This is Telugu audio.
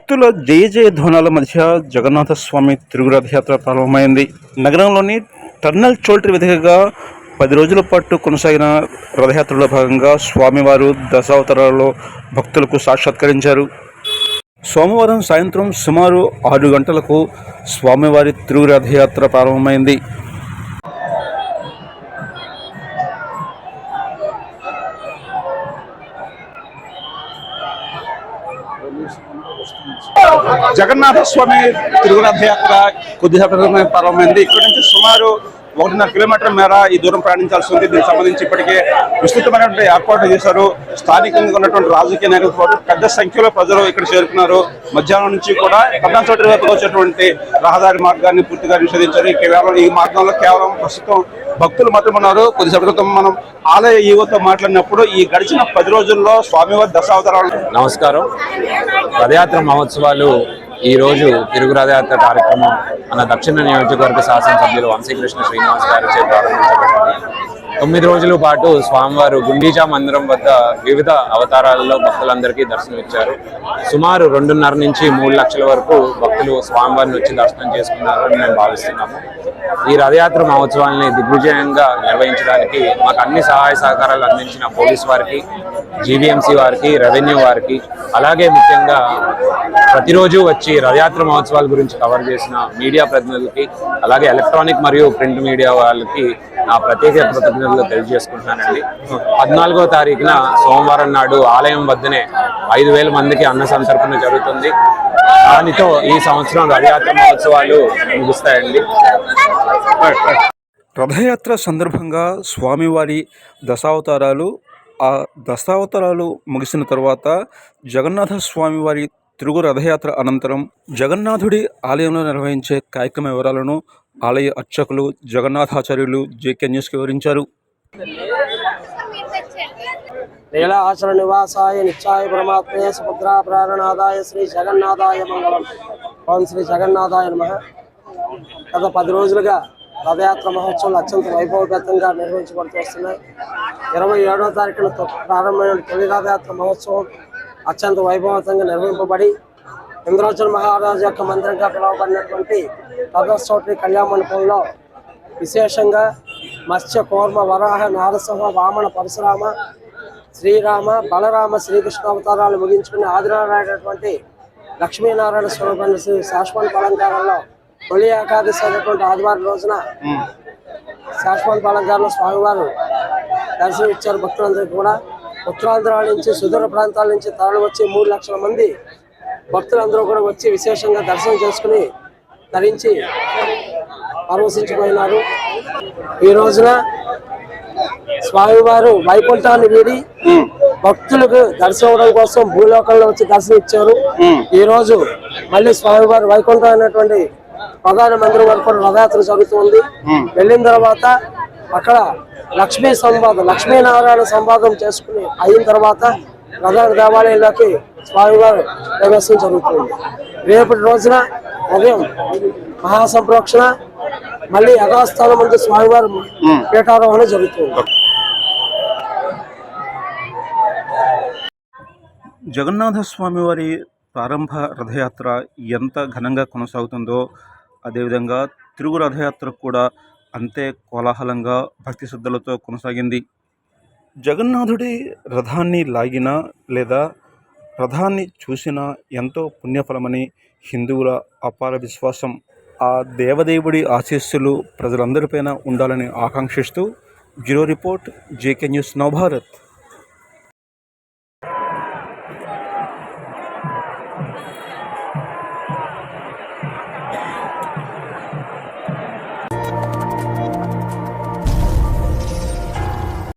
భక్తుల జయ జయ ధ్వనాల మధ్య జగన్నాథ స్వామి తిరుగు రథయాత్ర ప్రారంభమైంది. నగరంలోని టర్నల్ చౌల్ట్రీ వేదికగా 10 రోజుల పాటు కొనసాగిన రథయాత్రలో భాగంగా స్వామివారు దశావతారాలలో భక్తులకు సాక్షాత్కరించారు. సోమవారం సాయంత్రం సుమారు 6 గంటలకు స్వామివారి తిరుగు రథయాత్ర ప్రారంభమైంది. జగన్నాథ స్వామి తిరుగు రథయాత్ర కొద్దిసేపటి ప్రారంభమైంది. ఇక్కడి నుంచి సుమారు 1.5 కిలోమీటర్ మేర ఈ దూరం ప్రయాణించాల్సి ఉంది. దీనికి సంబంధించి ఇప్పటికే విస్తృతమైనటువంటి ఏర్పాట్లు చేశారు. స్థానికంగా ఉన్నటువంటి రాజకీయ నాయకులతో పాటు పెద్ద సంఖ్యలో ప్రజలు ఇక్కడ చేరుకున్నారు. మధ్యాహ్నం నుంచి కూడా ప్రధాన చోటు వైపుగా వచ్చేటువంటి రహదారి మార్గాన్ని పూర్తిగా నిషేధించారు. కేవలం ఈ మార్గంలో కేవలం ప్రస్తుతం భక్తులు మాత్రం ఉన్నారు. కొద్దిసేపటి క్రితం మనం ఆలయ ఈవోతో మాట్లాడినప్పుడు ఈ గడిచిన 10 రోజుల్లో స్వామివారి దశావతారాలు. నమస్కారం. రథయాత్ర మహోత్సవాలు ఈ రోజు తిరుగు రథయాత్ర కార్యక్రమం మన దక్షిణ నియోజకవర్గ శాసనసభ్యులు వంశీకృష్ణ శ్రీనివాస్ గారిచే ప్రారంభించబడింది. 9 రోజుల పాటు స్వామివారు గుండీచా మందిరం వద్ద వివిధ అవతారాలలో భక్తులందరికీ దర్శనమిచ్చారు. సుమారు 2.5 నుంచి 3 లక్షల వరకు భక్తులు స్వామివారిని వచ్చి దర్శనం చేసుకున్నారని మేము భావిస్తున్నాము. ఈ రథయాత్ర మహోత్సవాల్ని దిగ్విజయంగా నిర్వహించడానికి మాకు అన్ని సహాయ సహకారాలు అందించిన పోలీసు వారికి, జీవీఎంసీ వారికి, రెవెన్యూ వారికి, అలాగే ముఖ్యంగా ప్రతిరోజు వచ్చి రథయాత్ర మహోత్సవాల గురించి కవర్ చేసిన మీడియా ప్రతినిధులకి, అలాగే ఎలక్ట్రానిక్ మరియు ప్రింట్ మీడియా వాళ్ళకి నా ప్రత్యేక కృతజ్ఞతలు తెలియజేసుకుంటున్నానండి. 14వ తారీఖున సోమవారం నాడు ఆలయం వద్దనే 5,000 మందికి అన్న సంతర్పణ జరుగుతుంది. దానితో ఈ సంవత్సరం రథయాత్ర మహోత్సవాలు ముగుస్తాయండి. రథయాత్ర సందర్భంగా స్వామివారి దశావతారాలు, ఆ దశావతారాలు ముగిసిన తర్వాత జగన్నాథ స్వామివారి తిరుగు రథయాత్ర అనంతరం జగన్నాథుడి ఆలయంలో నిర్వహించే కార్యక్రమ వివరాలను ఆలయ అర్చకులు జగన్నాథాచార్యులు జేకే న్యూస్కి వివరించారు. లీలా ఆచరణ నివాసాయ నిత్యాయ పరమాత్మయ సుభద్రా ప్రారణాదాయ శ్రీ జగన్నాథాయ మంగళం. ఓం శ్రీ జగన్నాథాయ నమః. గత 10 రోజులుగా రథయాత్ర మహోత్సవాలు అత్యంత వైభవపేతంగా నిర్వహించబడుతూ వస్తున్నాయి. 27వ తారీఖున ప్రారంభమైన తొలి రథయాత్ర మహోత్సవం అత్యంత వైభవంతంగా నిర్వహింపబడి ఇంద్రాచల మహారాజు యొక్క మందిరంగా పిలువబడినటువంటి రథోత్సవ కళ్యాణ మండపంలో విశేషంగా మత్స్య, కూర్మ, వరాహ, నారసింహ, వామన, పరశురామ, శ్రీరామ, బలరామ, శ్రీకృష్ణ అవతారాలు ముగించుకుని ఆదిరాడైనటువంటి లక్ష్మీనారాయణ స్వరూపమైన శ్రీ శాశ్వత అలంకారంలో తొలి ఏకాదశి అయినటువంటి ఆదివారం రోజున శాశ్వత అలంకారంలో స్వామివారు దర్శనం ఇచ్చారు. భక్తులందరికీ కూడా ఉత్తరాంధ్రాల నుంచి, సుదూర ప్రాంతాల నుంచి తరలి వచ్చి 3 లక్షల మంది భక్తులందరూ కూడా వచ్చి విశేషంగా దర్శనం చేసుకుని ధరించి పరవశించిపోయినారు. ఈ రోజున స్వామివారు వైకుంఠాన్ని వీడి భక్తులకు దర్శనం కోసం భూలోకంలో వచ్చి దర్శనం ఇచ్చారు. ఈ రోజు మళ్ళీ స్వామివారు వైకుంఠం అనేటువంటి ప్రధాన మందిరం వరకు రథయాత్ర జరుగుతుంది. వెళ్ళిన తర్వాత అక్కడ లక్ష్మీనారాయణ సంవాదం చేసుకుని అయిన తర్వాత రథ దేవాలయంలోకి స్వామివారు ప్రవేశం జరుగుతుంది. రేపటి రోజున ఉదయం మహాసంప్రోక్షణ, మళ్ళీ యథాస్థానం ముందు స్వామివారు పీఠారోహణ జరుగుతుంది. జగన్నాథ స్వామివారి ప్రారంభ రథయాత్ర ఎంత ఘనంగా కొనసాగుతుందో అదేవిధంగా తిరుగు రథయాత్ర కూడా అంతే కోలాహలంగా భక్తి శ్రద్ధలతో కొనసాగింది. జగన్నాథుడి రథాన్ని లాగినా లేదా రథాన్ని చూసినా ఎంతో పుణ్యఫలమని హిందువుల అపార విశ్వాసం. ఆ దేవదేవుడి ఆశీస్సులు ప్రజలందరిపైన ఉండాలని ఆకాంక్షిస్తూ bureau report, JK news, Navabharat.